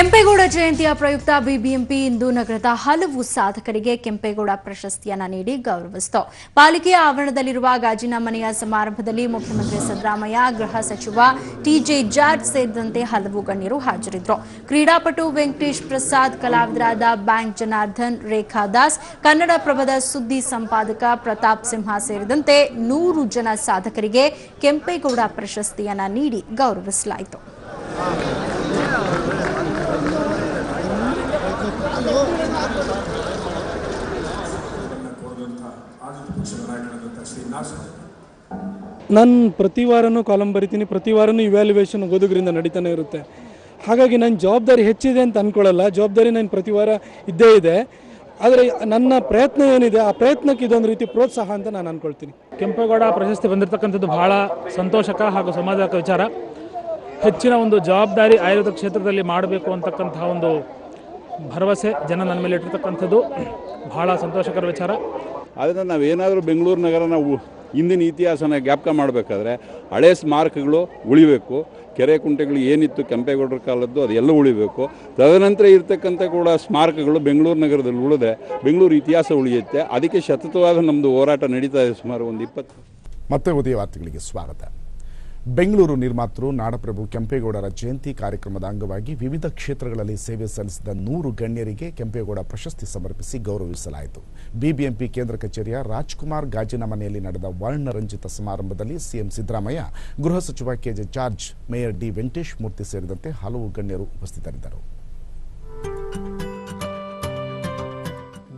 ಕೆಂಪೇಗೌಡ ಜಯಂತಿಯ ಪ್ರಯುಕ್ತ ಬಿಬಿಎಂಪಿ ಇಂದು ನಗರದ ಹಲವು ಸಾಧಕರಿಗೆ ಕೆಂಪೇಗೌಡ ಪ್ರಶಸ್ತಿಯನ್ನು ನೀಡಿ ಗೌರವಿಸಿತು. ಪಾಲಿಕೆಯ ಆವರಣದಲ್ಲಿರುವ ಗಾಜಿನ ಮನೆಯ ಸಮಾರಂಭದಲ್ಲಿ ಮುಖ್ಯಮಂತ್ರಿ ಸಿದ್ದರಾಮಯ್ಯ, ಗೃಹ ಸಚಿವ ಟಿಜೆ ಜಾರ್ಜ್ ಸೇರಿದಂತೆ ಹಲವು ಗಣ್ಯರು ಹಾಜರಿದ್ದರು. ಕ್ರೀಡಾಪಟು ವೆಂಕಟೇಶ್ ಪ್ರಸಾದ್, ಕಲಾವಿದರಾದ ಬ್ಯಾಂಕ್ ಜನಾರ್ದನ್, ರೇಖಾ ದಾಸ್, ಕನ್ನಡಪ್ರಭದ ಸುದ್ದಿ ಸಂಪಾದಕ ಪ್ರತಾಪ್ ಸಿಂಹ ಸೇರಿದಂತೆ 100 ಜನ ಸಾಧಕರಿಗೆ ಕೆಂಪೇಗೌಡ ಪ್ರಶಸ್ತಿಯನ್ನು ನೀಡಿ ಗೌರವಿಸಲಾಯಿತು. ನಾನು ಪ್ರತಿ ವಾರನೂ ಕಾಲಮ್ ಬರಿತೀನಿ, ಪ್ರತಿ ವಾರನೂ ಇವ್ಯಾಲ್ಯುವೇಷನ್ ಓದುಗರಿಂದ ನಡೀತಾನೆ ಇರುತ್ತೆ. ಹಾಗಾಗಿ ನನ್ನ ಜವಾಬ್ದಾರಿ ಹೆಚ್ಚಿದೆ ಅಂತ ಅಂದ್ಕೊಳ್ಳಲ್ಲ. ಜವಾಬ್ದಾರಿ ನಾನು ಪ್ರತಿ ವಾರ ಇದ್ದೇ ಇದೆ. ಆದರೆ ನನ್ನ ಪ್ರಯತ್ನ ಏನಿದೆ ಆ ಪ್ರಯತ್ನಕ್ಕೆ ಇದೊಂದು ರೀತಿ ಪ್ರೋತ್ಸಾಹ ಅಂತ ನಾನು ಅಂದ್ಕೊಳ್ತೀನಿ. ಕೆಂಪೇಗೌಡ ಪ್ರಶಸ್ತಿ ಬಂದಿರತಕ್ಕಂಥದ್ದು ಬಹಳ ಸಂತೋಷಕ ಹಾಗೂ ಸಮಾಧಾನಕ ವಿಚಾರ. ಹೆಚ್ಚಿನ ಒಂದು ಜವಾಬ್ದಾರಿ ಆಯುರ್ವೇದ ಕ್ಷೇತ್ರದಲ್ಲಿ ಮಾಡಬೇಕು ಅಂತಕ್ಕಂತಹ ಒಂದು ಭರವಸೆ ಜನ ನನ್ನ ಮೇಲೆ ಇಟ್ಟಿರ್ತಕ್ಕಂಥದ್ದು ಬಹಳ ಸಂತೋಷಕರ ವಿಚಾರ. ಆದ್ದರಿಂದ ನಾವೇನಾದರೂ ಬೆಂಗಳೂರು ನಗರ ನಾವು ಹಿಂದಿನ ಇತಿಹಾಸನ ಜ್ಞಾಪಕ ಮಾಡಬೇಕಾದ್ರೆ ಹಳೆ ಸ್ಮಾರಕಗಳು ಉಳಿಬೇಕು. ಕೆರೆ ಕುಂಟೆಗಳು ಏನಿತ್ತು ಕೆಂಪೇಗೌಡರ ಕಾಲದ್ದು ಅದೆಲ್ಲ ಉಳಿಬೇಕು. ತದನಂತರ ಇರ್ತಕ್ಕಂಥ ಕೂಡ ಸ್ಮಾರಕಗಳು ಬೆಂಗಳೂರು ನಗರದಲ್ಲಿ ಉಳಿದೆ ಬೆಂಗಳೂರು ಇತಿಹಾಸ ಉಳಿಯುತ್ತೆ. ಅದಕ್ಕೆ ಸತತವಾದ ನಮ್ಮದು ಹೋರಾಟ ನಡೀತಾ ಇದೆ. ಸುಮಾರು ಒಂದು 20. ಮತ್ತೆ ಉದಯ ವಾರ್ತೆಗಳಿಗೆ ಸ್ವಾಗತ. ಬೆಂಗಳೂರು ನಿರ್ಮಾತೃ ನಾಡಪ್ರಭು ಕೆಂಪೇಗೌಡರ ಜಯಂತಿ ಕಾರ್ಯಕ್ರಮದ ಅಂಗವಾಗಿ ವಿವಿಧ ಕ್ಷೇತ್ರಗಳಲ್ಲಿ ಸೇವೆ ಸಲ್ಲಿಸಿದ 100 ಗಣ್ಯರಿಗೆ ಕೆಂಪೇಗೌಡ ಪ್ರಶಸ್ತಿ ಸಮರ್ಪಿಸಿ ಗೌರವಿಸಲಾಯಿತು. ಬಿಬಿಎಂಪಿ ಕೇಂದ್ರ ಕಚೇರಿಯ ರಾಜ್ಕುಮಾರ್ ಗಾಜಿನ ಮನೆಯಲ್ಲಿ ನಡೆದ ವರ್ಣರಂಜಿತ ಸಮಾರಂಭದಲ್ಲಿ ಸಿಎಂ ಸಿದ್ದರಾಮಯ್ಯ, ಗೃಹ ಸಚಿವ KJ George, mayor D Venkatesh Murthy ಸೇರಿದಂತೆ ಹಲವು ಗಣ್ಯರು ಉಪಸ್ಥಿತರಿದ್ದರು.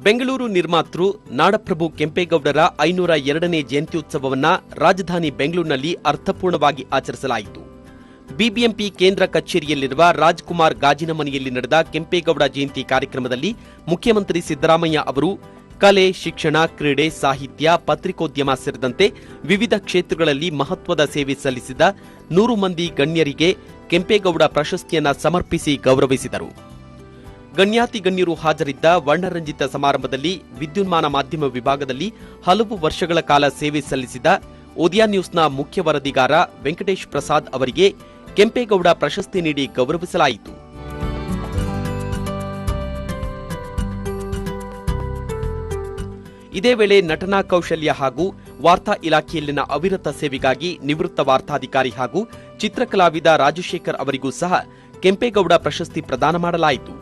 ಬೆಂಗಳೂರು ನಿರ್ಮಾತೃ ನಾಡಪ್ರಭು ಕೆಂಪೇಗೌಡರ 502ನೇ ಜಯಂತ್ಯುತ್ಸವವನ್ನು ರಾಜಧಾನಿ ಬೆಂಗಳೂರಿನಲ್ಲಿ ಅರ್ಥಪೂರ್ಣವಾಗಿ ಆಚರಿಸಲಾಯಿತು. ಬಿಬಿಎಂಪಿ ಕೇಂದ್ರ ಕಚೇರಿಯಲ್ಲಿರುವ ರಾಜ್ಕುಮಾರ್ ಗಾಜಿನ ಮನೆಯಲ್ಲಿ ನಡೆದ ಕೆಂಪೇಗೌಡ ಜಯಂತಿ ಕಾರ್ಯಕ್ರಮದಲ್ಲಿ ಮುಖ್ಯಮಂತ್ರಿ ಸಿದ್ದರಾಮಯ್ಯ ಅವರು ಕಲೆ, ಶಿಕ್ಷಣ, ಕ್ರೀಡೆ, ಸಾಹಿತ್ಯ, ಪತ್ರಿಕೋದ್ಯಮ ಸೇರಿದಂತೆ ವಿವಿಧ ಕ್ಷೇತ್ರಗಳಲ್ಲಿ ಮಹತ್ವದ ಸೇವೆ ಸಲ್ಲಿಸಿದ 100 ಮಂದಿ ಗಣ್ಯರಿಗೆ ಕೆಂಪೇಗೌಡ ಪ್ರಶಸ್ತಿಯನ್ನು ಸಮರ್ಪಿಸಿ ಗೌರವಿಸಿದರು. ಗಣ್ಯಾತಿ ಗಣ್ಯರು ಹಾಜರಿದ್ದ ವರ್ಣರಂಜಿತ ಸಮಾರಂಭದಲ್ಲಿ ವಿದ್ಯುನ್ಮಾನ ಮಾಧ್ಯಮ ವಿಭಾಗದಲ್ಲಿ ಹಲವು ವರ್ಷಗಳ ಕಾಲ ಸೇವೆ ಸಲ್ಲಿಸಿದ ಉದಯ ನ್ಯೂಸ್ನ ಮುಖ್ಯ ವರದಿಗಾರ ವೆಂಕಟೇಶ್ ಪ್ರಸಾದ್ ಅವರಿಗೆ ಕೆಂಪೇಗೌಡ ಪ್ರಶಸ್ತಿ ನೀಡಿ ಗೌರವಿಸಲಾಯಿತು. ಇದೇ ವೇಳೆ ನಟನಾ ಕೌಶಲ್ಯ ಹಾಗೂ ವಾರ್ತಾ ಇಲಾಖೆಯಲ್ಲಿನ ಅವಿರತ ಸೇವೆಗಾಗಿ ನಿವೃತ್ತ ವಾರ್ತಾಧಿಕಾರಿ ಹಾಗೂ ಚಿತ್ರಕಲಾವಿದ ರಾಜಶೇಖರ್ ಅವರಿಗೂ ಸಹ ಕೆಂಪೇಗೌಡ ಪ್ರಶಸ್ತಿ ಪ್ರದಾನ ಮಾಡಲಾಯಿತು.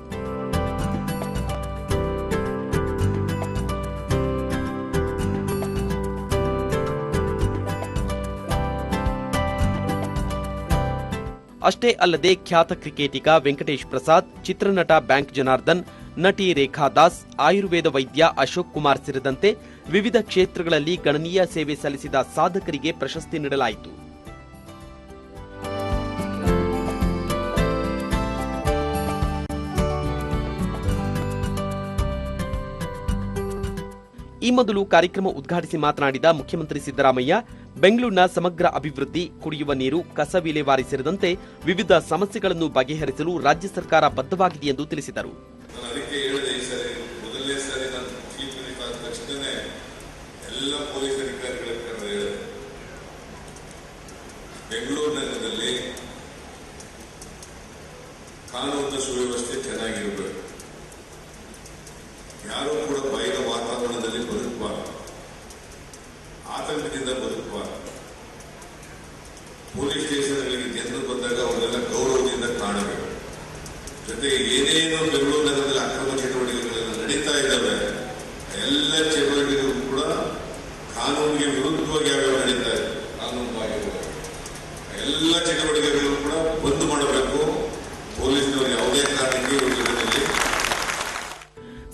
ಅಷ್ಟೇ ಅಲ್ಲದೆ ಖ್ಯಾತ ಕ್ರಿಕೆಟಿಗ ವೆಂಕಟೇಶ್ ಪ್ರಸಾದ್, ಚಿತ್ರನಟ ಬ್ಯಾಂಕ್ ಜನಾರ್ದನ್, ನಟಿ ರೇಖಾ ದಾಸ್, ಆಯುರ್ವೇದ ವೈದ್ಯ ಅಶೋಕ್ ಕುಮಾರ್ ಸೇರಿದಂತೆ ವಿವಿಧ ಕ್ಷೇತ್ರಗಳಲ್ಲಿ ಗಣನೀಯ ಸೇವೆ ಸಲ್ಲಿಸಿದ ಸಾಧಕರಿಗೆ ಪ್ರಶಸ್ತಿ ನೀಡಲಾಯಿತು. ಈ ಮೊದಲು ಕಾರ್ಯಕ್ರಮ ಉದ್ಘಾಟಿಸಿ ಮಾತನಾಡಿದ ಮುಖ್ಯಮಂತ್ರಿ ಸಿದ್ದರಾಮಯ್ಯ, ಬೆಂಗಳೂರಿನ ಸಮಗ್ರ ಅಭಿವೃದ್ಧಿ, ಕುಡಿಯುವ ನೀರು, ಕಸ ವಿಲೇವಾರಿ ಸೇರಿದಂತೆ ವಿವಿಧ ಸಮಸ್ಯೆಗಳನ್ನು ಬಗೆಹರಿಸಲು ರಾಜ್ಯ ಸರ್ಕಾರ ಬದ್ಧವಾಗಿದೆ ಎಂದು ತಿಳಿಸಿದರು. ಬೆಂಗಳೂರು ನಗರದಲ್ಲಿ ಕಾನೂನು ಸುವ್ಯವಸ್ಥೆ ಚೆನ್ನಾಗಿರಬೇಕು. ಯಾರೂ ಕೂಡ ಭಯದ ವಾತಾವರಣದಲ್ಲಿ ಬದುಕಬಾರದು, ಆತಂಕದಿಂದ ಬದುಕಬಾರದು. ಪೊಲೀಸ್ ಸ್ಟೇಷನ್ಗಳಿಗೆ ಜನರು ಬಂದಾಗ ಅವರೆಲ್ಲ ಗೌರವದಿಂದ ಕಾಣಬೇಕು. ಜೊತೆಗೆ ಏನೇನು ಬೆಂಗಳೂರು ನಗರದಲ್ಲಿ ಅಕ್ರಮ ಚಟುವಟಿಕೆಗಳೆಲ್ಲ ನಡೀತಾ ಇದ್ದಾವೆ, ಎಲ್ಲ ಚಟುವಟಿಕೆಗಳು ಕೂಡ ಕಾನೂನಿಗೆ ವಿರುದ್ಧವಾಗಿ ಯಾವ್ಯಾವ ನಡೀತಾ ಇದೆ, ಕಾನೂನುವಾಗಿರುವ ಎಲ್ಲ ಚಟುವಟಿಕೆಗಳು ಕೂಡ ಬಂದ್ ಮಾಡಬೇಕು. ಪೊಲೀಸ್ನವರು ಯಾವುದೇ ಕಾರಣಕ್ಕೆ ಯೋಜನೆಯಲ್ಲಿ.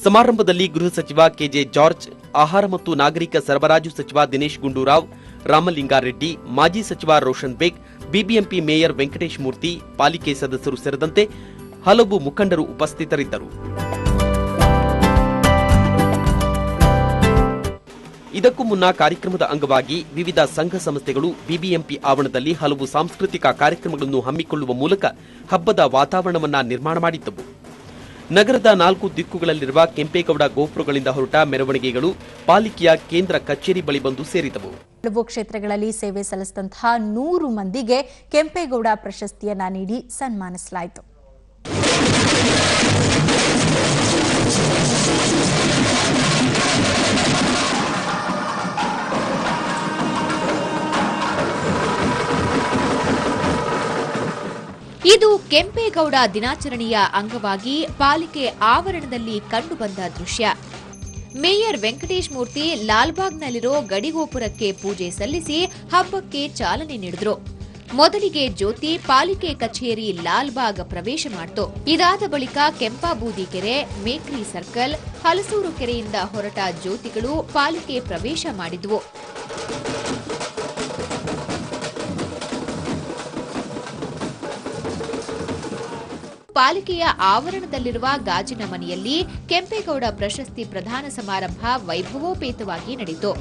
ಸಮಾರಂಭದಲ್ಲಿ ಗೃಹ ಸಚಿವ ಕೆಜೆ ಜಾರ್ಜ್, ಆಹಾರ ಮತ್ತು ನಾಗರಿಕ ಸರಬರಾಜು ಸಚಿವ ದಿನೇಶ್ ಗುಂಡೂರಾವ್, ರಾಮಲಿಂಗಾರೆಡ್ಡಿ, ಮಾಜಿ ಸಚಿವ ರೋಷನ್ ಬೇಗ್, ಬಿಬಿಎಂಪಿ ಮೇಯರ್ ವೆಂಕಟೇಶ್ ಮೂರ್ತಿ, ಪಾಲಿಕೆ ಸದಸ್ಯರು ಸೇರಿದಂತೆ ಹಲವು ಮುಖಂಡರು ಉಪಸ್ಥಿತರಿದ್ದರು. ಇದಕ್ಕೂ ಮುನ್ನ ಕಾರ್ಯಕ್ರಮದ ಅಂಗವಾಗಿ ವಿವಿಧ ಸಂಘ ಸಂಸ್ಥೆಗಳು ಬಿಬಿಎಂಪಿ ಆವರಣದಲ್ಲಿ ಹಲವು ಸಾಂಸ್ಕೃತಿಕ ಕಾರ್ಯಕ್ರಮಗಳನ್ನು ಹಮ್ಮಿಕೊಳ್ಳುವ ಮೂಲಕ ಹಬ್ಬದ ವಾತಾವರಣವನ್ನು ನಿರ್ಮಾಣ ಮಾಡಿದ್ದವು. ನಗರದ 4 ದಿಕ್ಕುಗಳಲ್ಲಿರುವ ಕೆಂಪೇಗೌಡ ಗೋಪುರಗಳಿಂದ ಹೊರಟ ಮೆರವಣಿಗೆಗಳು ಪಾಲಿಕೆಯ ಕೇಂದ್ರ ಕಚೇರಿ ಬಳಿ ಬಂದು ಸೇರಿದವು. ಹಲವು ಕ್ಷೇತ್ರಗಳಲ್ಲಿ ಸೇವೆ ಸಲ್ಲಿಸಿದಂತಹ 100 ಮಂದಿಗೆ ಕೆಂಪೇಗೌಡ ಪ್ರಶಸ್ತಿಯನ್ನ ನೀಡಿ ಸನ್ಮಾನಿಸಲಾಯಿತು. ಇದು ಕೆಂಪೇಗೌಡ ದಿನಾಚರಣೆಯ ಅಂಗವಾಗಿ ಪಾಲಿಕೆ ಆವರಣದಲ್ಲಿ ಕಂಡುಬಂದ ದೃಶ್ಯ. ಮೇಯರ್ ವೆಂಕಟೇಶ್ ಮೂರ್ತಿ ಲಾಲ್ಬಾಗ್ನಲ್ಲಿರೋ ಗಡಿಗೋಪುರಕ್ಕೆ ಪೂಜೆ ಸಲ್ಲಿಸಿ ಹಬ್ಬಕ್ಕೆ ಚಾಲನೆ ನೀಡಿದ್ರು. ಮೊದಲಿಗೆ ಜ್ಯೋತಿ ಪಾಲಿಕೆ ಕಚೇರಿ ಲಾಲ್ಬಾಗ್ ಪ್ರವೇಶ ಮಾಡಿತು. ಇದಾದ ಬಳಿಕ ಕೆಂಪಾಬೂದಿ ಕೆರೆ, ಮೇಕ್ರಿ ಸರ್ಕಲ್, ಹಲಸೂರು ಕೆರೆಯಿಂದ ಹೊರಟ ಜ್ಯೋತಿಗಳು ಪಾಲಿಕೆ ಪ್ರವೇಶ ಮಾಡಿದ್ವು. ಪಾಲಿಕೆಯ ಆವರಣದಲ್ಲಿರುವ ಗಾಜಿನ ಮನೆಯಲ್ಲಿ ಕೆಂಪೇಗೌಡ ಪ್ರಶಸ್ತಿ ಪ್ರದಾನ ಸಮಾರಂಭ ವೈಭವೋಪೇತವಾಗಿ ನಡೆಯಿತು.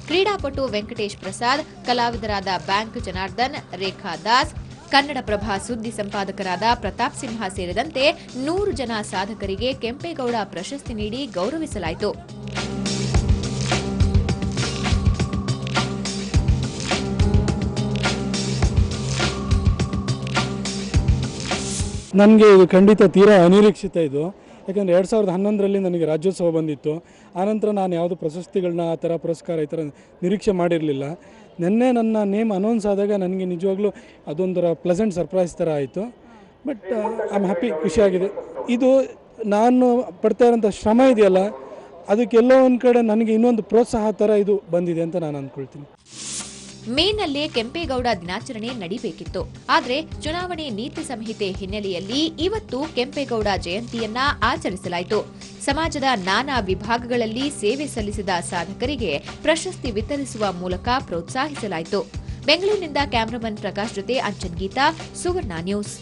ಕ್ರೀಡಾಪಟು ವೆಂಕಟೇಶ್ ಪ್ರಸಾದ್, ಕಲಾವಿದರಾದ ಬ್ಯಾಂಕ್ ಜನಾರ್ದನ್, ರೇಖಾ ದಾಸ್, ಕನ್ನಡಪ್ರಭ ಸುದ್ದಿ ಸಂಪಾದಕರಾದ ಪ್ರತಾಪ್ ಸಿಂಹ ಸೇರಿದಂತೆ 100 ಜನ ಸಾಧಕರಿಗೆ ಕೆಂಪೇಗೌಡ ಪ್ರಶಸ್ತಿ ನೀಡಿ ಗೌರವಿಸಲಾಯಿತು. ನನಗೆ ಇದು ಖಂಡಿತ ತೀರಾ ಅನಿರೀಕ್ಷಿತ ಇದು. ಯಾಕಂದರೆ 2011ರಲ್ಲಿ ನನಗೆ ರಾಜ್ಯೋತ್ಸವ ಬಂದಿತ್ತು. ಆನಂತರ ನಾನು ಯಾವುದು ಪ್ರಶಸ್ತಿಗಳನ್ನ ಆ ಥರ ಪುರಸ್ಕಾರ ಈ ಥರ ನಿರೀಕ್ಷೆ ಮಾಡಿರಲಿಲ್ಲ. ನಿನ್ನೆ ನನ್ನ ನೇಮ್ ಅನೌನ್ಸ್ ಆದಾಗ ನನಗೆ ನಿಜವಾಗ್ಲೂ ಅದೊಂಥರ ಪ್ಲೆಸೆಂಟ್ ಸರ್ಪ್ರೈಸ್ ಥರ ಆಯಿತು. ಬಟ್ ಐ ಆಮ್ ಹ್ಯಾಪಿ, ಖುಷಿಯಾಗಿದೆ. ಇದು ನಾನು ಪಡ್ತಾ ಇರೋಂಥ ಶ್ರಮ ಇದೆಯಲ್ಲ, ಅದಕ್ಕೆಲ್ಲೋ ಒಂದು ಕಡೆ ನನಗೆ ಇನ್ನೊಂದು ಪ್ರೋತ್ಸಾಹ ಥರ ಇದು ಬಂದಿದೆ ಅಂತ ನಾನು ಅಂದ್ಕೊಳ್ತೀನಿ. ಮೇನಲ್ಲೇ ಕೆಂಪೇಗೌಡ ದಿನಾಚರಣೆ ನಡೀಬೇಕಿತ್ತು. ಆದರೆ ಚುನಾವಣೆ ನೀತಿ ಸಂಹಿತೆ ಹಿನ್ನೆಲೆಯಲ್ಲಿ ಇವತ್ತು ಕೆಂಪೇಗೌಡ ಜಯಂತಿಯನ್ನ ಆಚರಿಸಲಾಯಿತು. ಸಮಾಜದ ನಾನಾ ವಿಭಾಗಗಳಲ್ಲಿ ಸೇವೆ ಸಲ್ಲಿಸಿದ ಸಾಧಕರಿಗೆ ಪ್ರಶಸ್ತಿ ವಿತರಿಸುವ ಮೂಲಕ ಪ್ರೋತ್ಸಾಹಿಸಲಾಯಿತು. ಬೆಂಗಳೂರಿನಿಂದ ಕ್ಯಾಮರಾಮನ್ ಪ್ರಕಾಶ್ ಜೊತೆ ಅಂಚನ್ ಗೀತಾ, ಸುವರ್ಣ ನ್ಯೂಸ್.